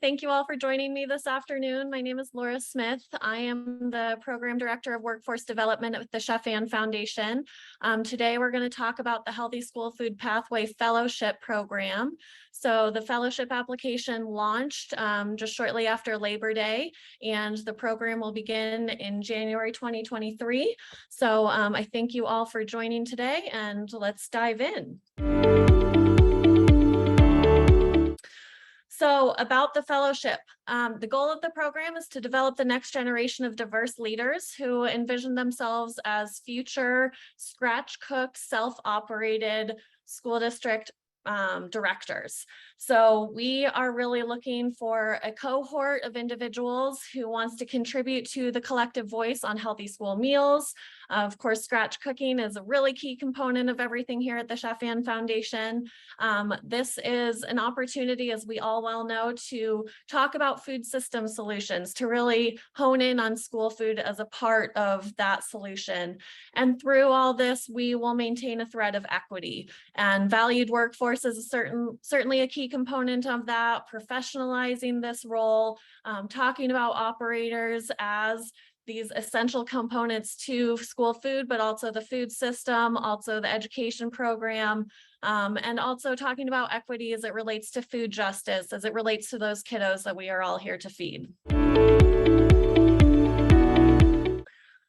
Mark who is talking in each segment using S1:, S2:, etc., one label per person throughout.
S1: Thank you all for joining me this afternoon. My name is Laura Smith. I am the Program Director of Workforce Development at the Chef-Ann Foundation. Today, we're going to talk about the Healthy School Food Pathway Fellowship Program. So the fellowship application launched just shortly after Labor Day, and the program will begin in January 2023. So I thank you all for joining today, and let's dive in. So about the fellowship, the goal of the program is to develop the next generation of diverse leaders who envision themselves as future scratch-cooked, self-operated school district directors. So we are really looking for a cohort of individuals who wants to contribute to the collective voice on healthy school meals. Of course, scratch cooking is a really key component of everything here at the Chef-Ann Foundation. This is an opportunity, as we all well know, to talk about food system solutions, to really hone in on school food as a part of that solution. And through all this, we will maintain a thread of equity, and valued workforce is certainly a key component of that, professionalizing this role, talking about operators as these essential components to school food, but also the food system, also the education program, and also talking about equity as it relates to food justice, as it relates to those kiddos that we are all here to feed.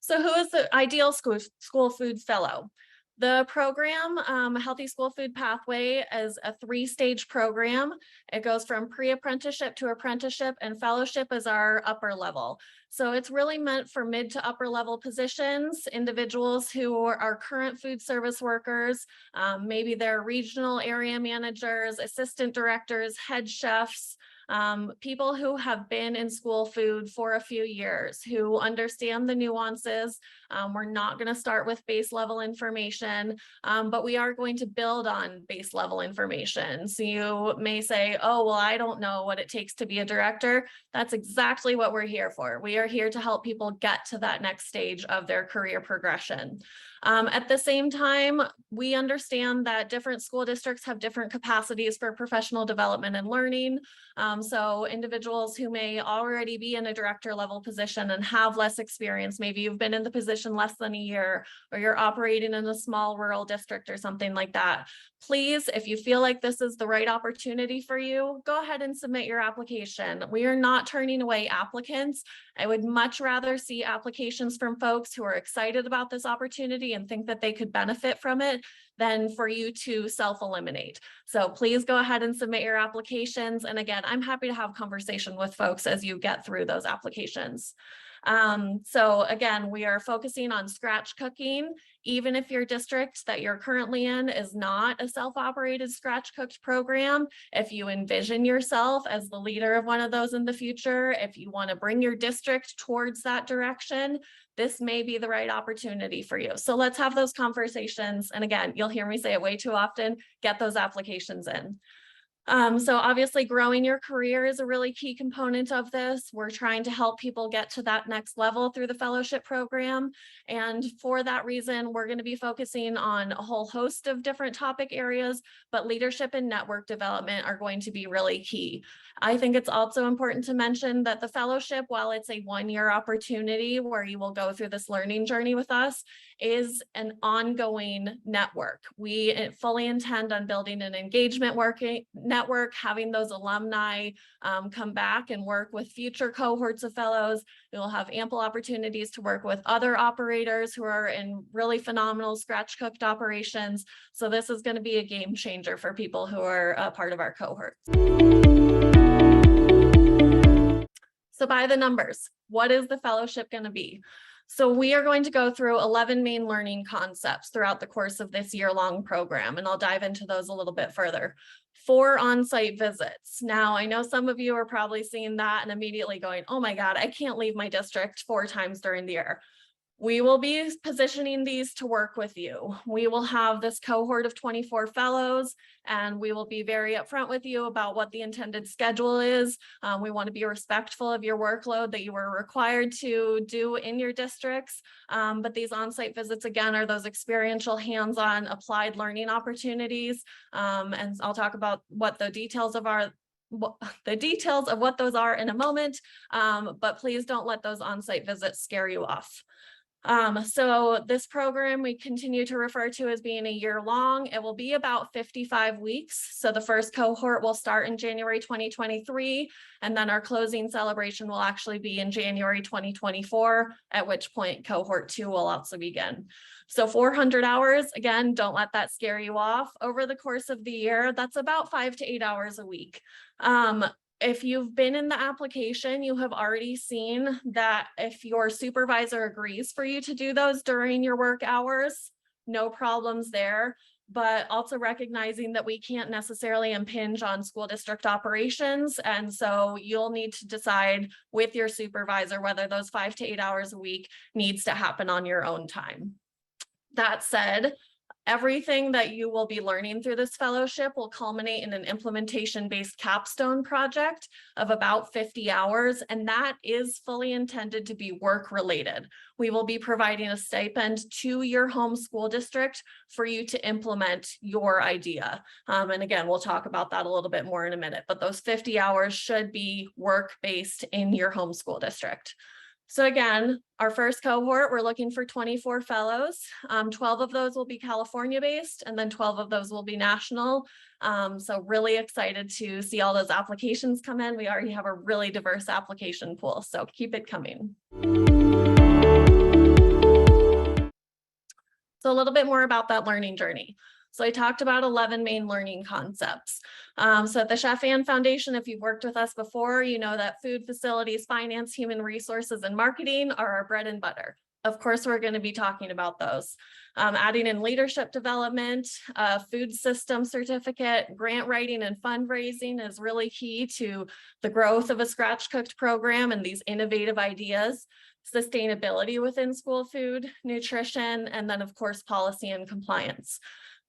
S1: So who is the ideal school food fellow? The program, Healthy School Food Pathway, is a 3-stage program. It goes from pre-apprenticeship to apprenticeship, and fellowship is our upper level. So it's really meant for mid to upper level positions, individuals who are current food service workers, maybe they're regional area managers, assistant directors, head chefs, people who have been in school food for a few years, who understand the nuances. We're not going to start with base level information, but we are going to build on base level information. So you may say, oh, well, I don't know what it takes to be a director. That's exactly what we're here for. We are here to help people get to that next stage of their career progression. At the same time, we understand that different school districts have different capacities for professional development and learning. So individuals who may already be in a director level position and have less experience, maybe you've been in the position less than a year, or you're operating in a small rural district or something like that. Please, if you feel like this is the right opportunity for you, go ahead and submit your application. We are not turning away applicants. I would much rather see applications from folks who are excited about this opportunity and think that they could benefit from it than for you to self-eliminate. So please go ahead and submit your applications. And again, I'm happy to have conversation with folks as you get through those applications. So again, we are focusing on scratch cooking. Even if your district that you're currently in is not a self-operated scratch cooked program, if you envision yourself as the leader of one of those in the future, if you want to bring your district towards that direction, this may be the right opportunity for you. So let's have those conversations. And again, you'll hear me say it way too often, get those applications in. So obviously growing your career is a really key component of this. We're trying to help people get to that next level through the fellowship program. And for that reason, we're going to be focusing on a whole host of different topic areas, but leadership and network development are going to be really key. I think it's also important to mention that the fellowship, while it's a 1-year opportunity where you will go through this learning journey with us, is an ongoing network. We fully intend on building an engagement network, having those alumni come back and work with future cohorts of fellows. We will have ample opportunities to work with other operators who are in really phenomenal scratch cooked operations. So this is going to be a game changer for people who are a part of our cohort. So by the numbers, what is the fellowship going to be? So we are going to go through 11 main learning concepts throughout the course of this year-long program, and I'll dive into those a little bit further. 4 on-site visits. Now, I know some of you are probably seeing that and immediately going, oh my God, I can't leave my district 4 times during the year. We will be positioning these to work with you. We will have this cohort of 24 fellows, and we will be very upfront with you about what the intended schedule is. We want to be respectful of your workload that you were required to do in your districts. But these on-site visits, again, are those experiential, hands-on, applied learning opportunities. And I'll talk about what the details of the details of what those are in a moment, but please don't let those on-site visits scare you off. So this program we continue to refer to as being a year long. It will be about 55 weeks. So the first cohort will start in January 2023, and then our closing celebration will actually be in January 2024, at which point cohort 2 will also begin. So 400 hours, again, don't let that scare you off. Over the course of the year, that's about 5 to 8 hours a week. If you've been in the application, you have already seen that if your supervisor agrees for you to do those during your work hours, no problems there. But also recognizing that we can't necessarily impinge on school district operations. And so you'll need to decide with your supervisor whether those 5 to 8 hours a week needs to happen on your own time. That said, everything that you will be learning through this fellowship will culminate in an implementation-based capstone project of about 50 hours, and that is fully intended to be work-related. We will be providing a stipend to your home school district for you to implement your idea. And again, we'll talk about that a little bit more in a minute, but those 50 hours should be work-based in your home school district. So again, our first cohort, we're looking for 24 fellows. 12 of those will be California based, and then 12 of those will be national. So really excited to see all those applications come in. We already have a really diverse application pool, so keep it coming. So a little bit more about that learning journey. So I talked about 11 main learning concepts. So at the Chef-Ann Foundation, if you've worked with us before, you know that food, facilities, finance, human resources, and marketing are our bread and butter. Of course, we're going to be talking about those. Adding in leadership development, food system certificate, grant writing and fundraising is really key to the growth of a scratch cooked program and these innovative ideas. Sustainability within school food, nutrition, and then of course, policy and compliance.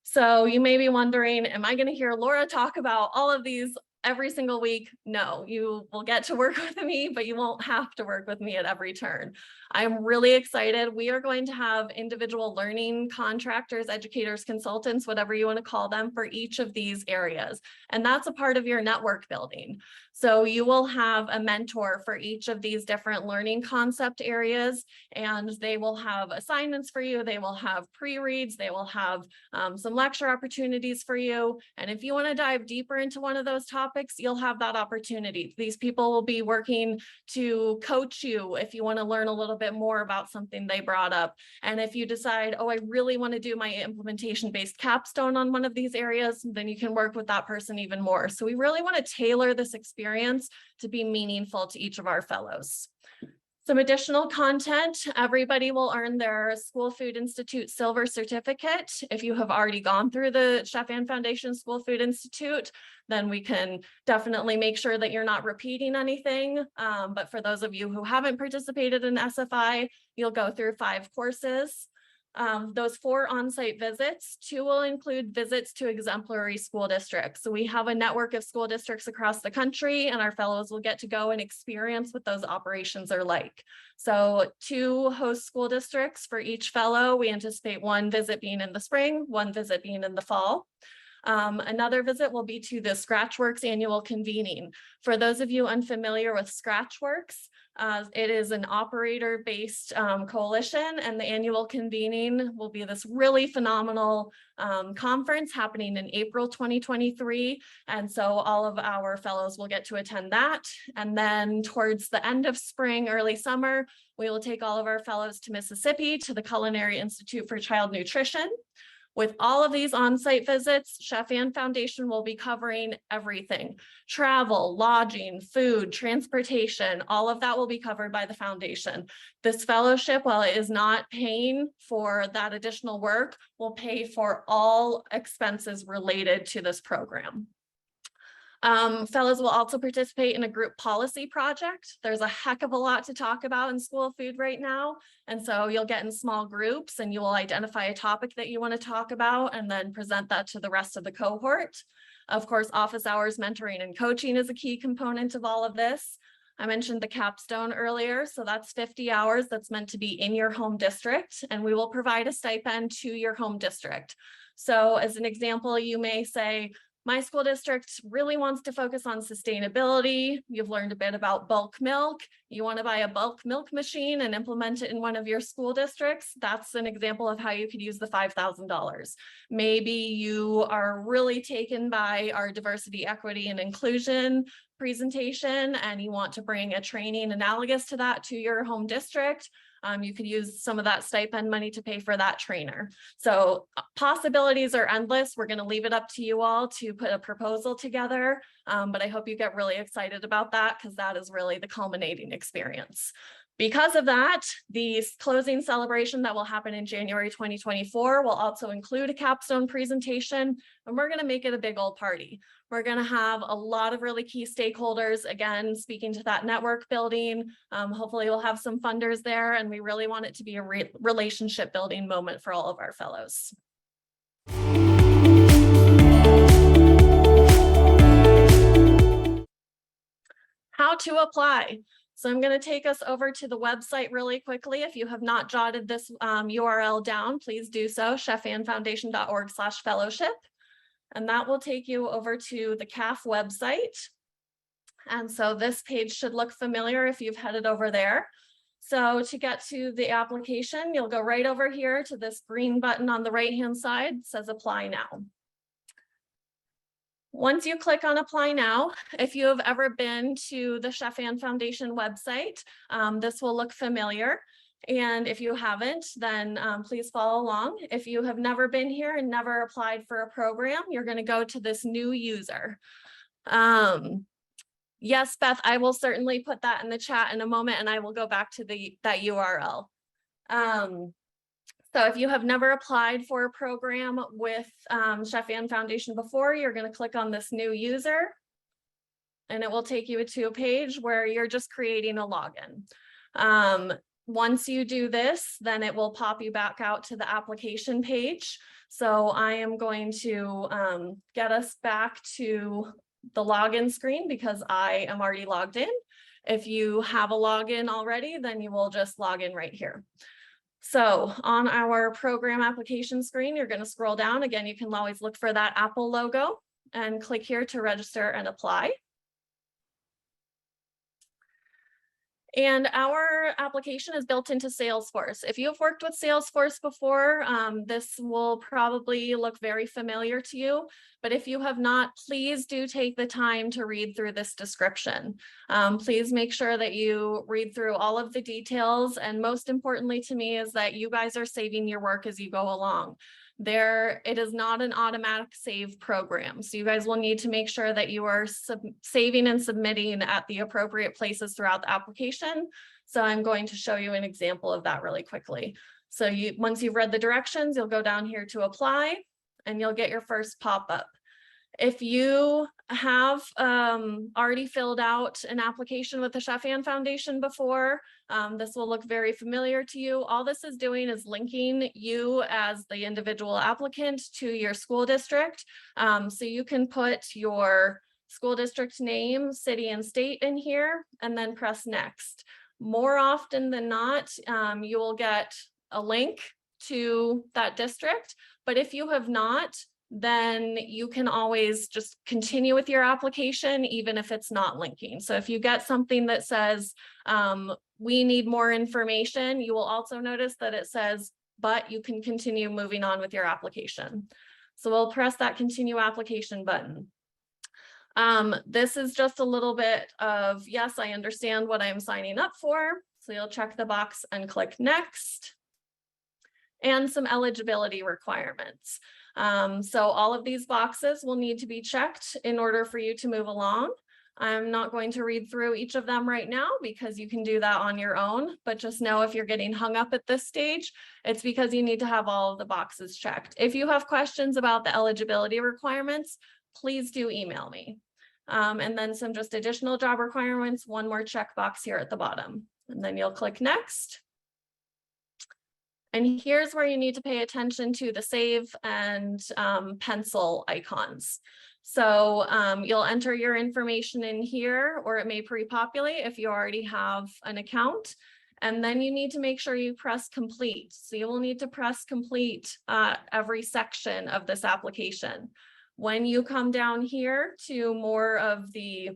S1: So you may be wondering, am I going to hear Laura talk about all of these every single week? No, you will get to work with me, but you won't have to work with me at every turn. I'm really excited. We are going to have individual learning contractors, educators, consultants, whatever you want to call them, for each of these areas. And that's a part of your network building. So you will have a mentor for each of these different learning concept areas, and they will have assignments for you. They will have pre-reads. They will have some lecture opportunities for you. And if you want to dive deeper into one of those topics, you'll have that opportunity. These people will be working to coach you if you want to learn a little bit more about something they brought up. And if you decide, oh, I really want to do my implementation-based capstone on one of these areas, then you can work with that person even more. So we really want to tailor this experience to be meaningful to each of our fellows. Some additional content, everybody will earn their School Food Institute Silver Certificate. If you have already gone through the Chef-Ann Foundation School Food Institute, then we can definitely make sure that you're not repeating anything. But for those of you who haven't participated in SFI, you'll go through 5 courses. Those 4 on-site visits, 2 will include visits to exemplary school districts. So we have a network of school districts across the country, and our fellows will get to go and experience what those operations are like. So 2 host school districts for each fellow. We anticipate 1 visit being in the spring, 1 visit being in the fall. Another visit will be to the Scratchworks annual convening. For those of you unfamiliar with Scratchworks, it is an operator-based coalition, and the annual convening will be this really phenomenal conference happening in April 2023. And so all of our fellows will get to attend that. And then towards the end of spring, early summer, we will take all of our fellows to Mississippi to the Culinary Institute for Child Nutrition. With all of these on-site visits, Chef-Ann Foundation will be covering everything. Travel, lodging, food, transportation, all of that will be covered by the foundation. This fellowship, while it is not paying for that additional work, will pay for all expenses related to this program. Fellows will also participate in a group policy project. There's a heck of a lot to talk about in school food right now. And so you'll get in small groups and you will identify a topic that you want to talk about and then present that to the rest of the cohort. Of course, office hours, mentoring, and coaching is a key component of all of this. I mentioned the capstone earlier, so that's 50 hours that's meant to be in your home district, and we will provide a stipend to your home district. So as an example, you may say, My school district really wants to focus on sustainability. You've learned a bit about bulk milk. You want to buy a bulk milk machine and implement it in one of your school districts. That's an example of how you could use the $5,000. Maybe you are really taken by our diversity, equity, and inclusion presentation, and you want to bring a training analogous to that to your home district. You could use some of that stipend money to pay for that trainer. So possibilities are endless. We're going to leave it up to you all to put a proposal together. But I hope you get really excited about that, because that is really the culminating experience. Because of that, the closing celebration that will happen in January 2024 will also include a capstone presentation, and we're going to make it a big old party. We're going to have a lot of really key stakeholders, again, speaking to that network building. Hopefully we'll have some funders there, and we really want it to be a relationship building moment for all of our fellows. How to apply. So I'm going to take us over to the website really quickly. If you have not jotted this URL down, please do so, chefannfoundation.org/fellowship. And that will take you over to the CAF website. And so this page should look familiar if you've headed over there. So to get to the application, you'll go right over here to this green button on the right-hand side. It says Apply Now. Once you click on Apply Now, if you have ever been to the Chef Ann Foundation website, this will look familiar. And if you haven't, then please follow along. If you have never been here and never applied for a program, you're going to go to this new user. Yes, Beth, I will certainly put that in the chat in a moment, and I will go back to that URL. So if you have never applied for a program with Chef Ann Foundation before, you're going to click on this new user, and it will take you to a page where you're just creating a login. Once you do this, then it will pop you back out to the application page. So I am going to get us back to the login screen because I am already logged in. If you have a login already, then you will just log in right here. So on our program application screen, you're going to scroll down. Again, you can always look for that Apple logo and click here to register and apply. And our application is built into Salesforce. If you have worked with Salesforce before, this will probably look very familiar to you. But if you have not, please do take the time to read through this description. Please make sure that you read through all of the details. And most importantly to me is that you guys are saving your work as you go along. It is not an automatic save program. So you guys will need to make sure that you are saving and submitting at the appropriate places throughout the application. So I'm going to show you an example of that really quickly. So once you've read the directions, you'll go down here to apply and you'll get your first pop-up. If you have already filled out an application with the Chef Ann Foundation before, this will look very familiar to you. All this is doing is linking you as the individual applicant to your school district. So you can put your school district name, city, and state in here, and then press next. More often than not, you will get a link to that district. But if you have not, then you can always just continue with your application, even if it's not linking. So if you get something that says, we need more information, you will also notice that it says, but you can continue moving on with your application. So we'll press that continue application button. This is just a little bit of, yes, I understand what I'm signing up for. So you'll check the box and click next. And some eligibility requirements. So all of these boxes will need to be checked in order for you to move along. I'm not going to read through each of them right now because you can do that on your own, but just know if you're getting hung up at this stage, it's because you need to have all of the boxes checked. If you have questions about the eligibility requirements, please do email me. And then some just additional job requirements, one more checkbox here at the bottom, and then you'll click next. And here's where you need to pay attention to the save and pencil icons. So you'll enter your information in here, or it may pre-populate if you already have an account. And then you need to make sure you press complete. So you will need to press complete every section of this application. When you come down here to more of the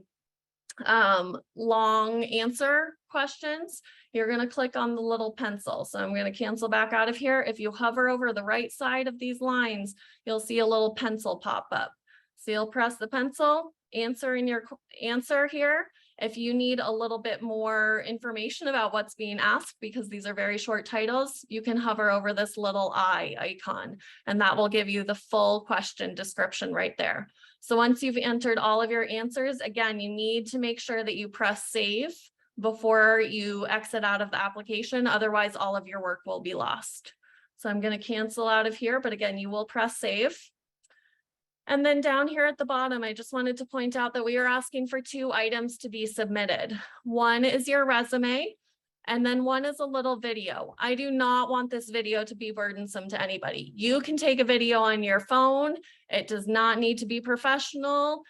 S1: long answer questions, you're going to click on the little pencil. So I'm going to cancel back out of here. If you hover over the right side of these lines, you'll see a little pencil pop up. So you'll press the pencil, answer in your answer here. If you need a little bit more information about what's being asked, because these are very short titles, you can hover over this little eye icon, and that will give you the full question description right there. So once you've entered all of your answers, again, you need to make sure that you press save before you exit out of the application. Otherwise, all of your work will be lost. So I'm going to cancel out of here, but again, you will press save. And then down here at the bottom, I just wanted to point out that we are asking for 2 items to be submitted. One is your resume, and then one is a little video. I do not want this video to be burdensome to anybody. You can take a video on your phone. It does not need to be professional.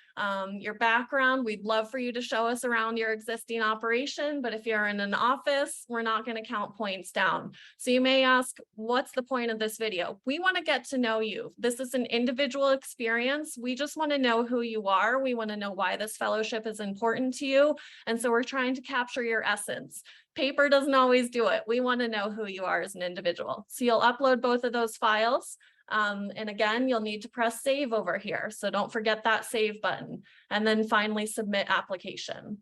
S1: Your background, we'd love for you to show us around your existing operation, but if you're in an office, we're not going to count points down. So you may ask, what's the point of this video? We want to get to know you. This is an individual experience. We just want to know who you are. We want to know why this fellowship is important to you. And so we're trying to capture your essence. Paper doesn't always do it. We want to know who you are as an individual. So you'll upload both of those files. And again, you'll need to press save over here. So don't forget that save button, and then finally submit application.